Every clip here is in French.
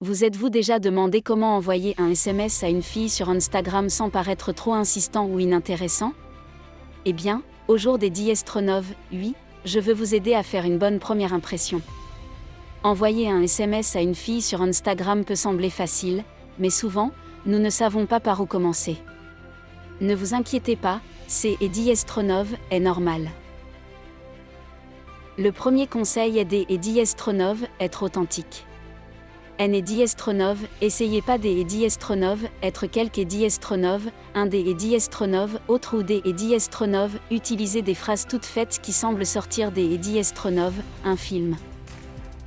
Vous êtes-vous déjà demandé comment envoyer un SMS à une fille sur Instagram sans paraître trop insistant ou inintéressant? Eh bien, au jour des 10 astronoves, oui, je veux vous aider à faire une bonne première impression. Envoyer un SMS à une fille sur Instagram peut sembler facile, mais souvent, nous ne savons pas par où commencer. Ne vous inquiétez pas, c'est et 10 astronoves est normal. Le premier conseil est des et 10 astronoves, être authentique. N et 10 astronoves, essayez pas des et 10 astronoves, être quelque et 10 astronoves, un des et 10 astronoves, autre ou des et 10 astronoves, utilisez des phrases toutes faites qui semblent sortir des et 10 astronoves, un film.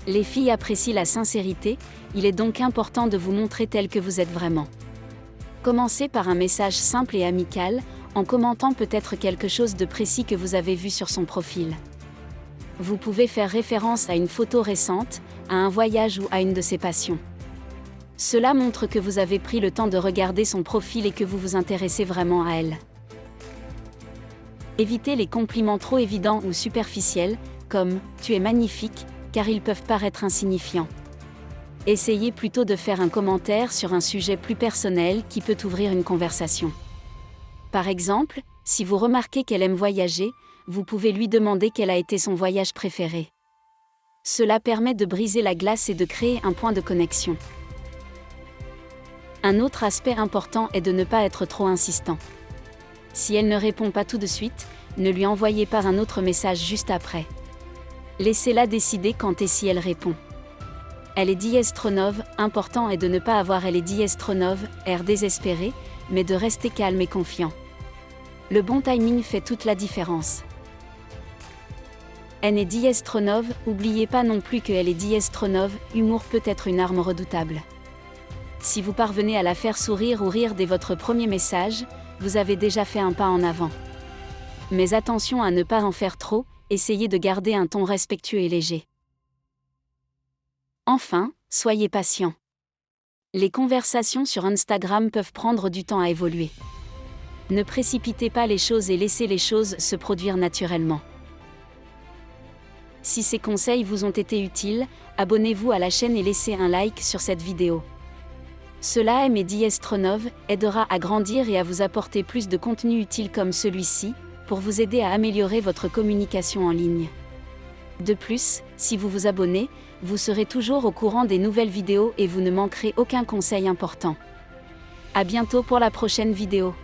Les filles apprécient la sincérité, il est donc important de vous montrer tel que vous êtes vraiment. Commencez par un message simple et amical, en commentant peut-être quelque chose de précis que vous avez vu sur son profil. Vous pouvez faire référence à une photo récente, à un voyage ou à une de ses passions. Cela montre que vous avez pris le temps de regarder son profil et que vous vous intéressez vraiment à elle. Évitez les compliments trop évidents ou superficiels, comme « tu es magnifique », car ils peuvent paraître insignifiants. Essayez plutôt de faire un commentaire sur un sujet plus personnel qui peut ouvrir une conversation. Par exemple, si vous remarquez qu'elle aime voyager, vous pouvez lui demander quel a été son voyage préféré. Cela permet de briser la glace et de créer un point de connexion. Un autre aspect important est de ne pas être trop insistant. Si elle ne répond pas tout de suite, ne lui envoyez pas un autre message juste après. Laissez-la décider quand et si elle répond. Elle est 10 astronove, important est de ne pas avoir elle est 10 astronove, air désespéré, mais de rester calme et confiant. Le bon timing fait toute la différence. N est 10 astronove, oubliez pas non plus que elle est 10 astronove, humour peut être une arme redoutable. Si vous parvenez à la faire sourire ou rire dès votre premier message, vous avez déjà fait un pas en avant. Mais attention à ne pas en faire trop, essayez de garder un ton respectueux et léger. Enfin, soyez patient. Les conversations sur Instagram peuvent prendre du temps à évoluer. Ne précipitez pas les choses et laissez les choses se produire naturellement. Si ces conseils vous ont été utiles, abonnez-vous à la chaîne et laissez un like sur cette vidéo. Cela et 10 astronove aidera à grandir et à vous apporter plus de contenu utile comme celui-ci, pour vous aider à améliorer votre communication en ligne. De plus, si vous vous abonnez, vous serez toujours au courant des nouvelles vidéos et vous ne manquerez aucun conseil important. À bientôt pour la prochaine vidéo.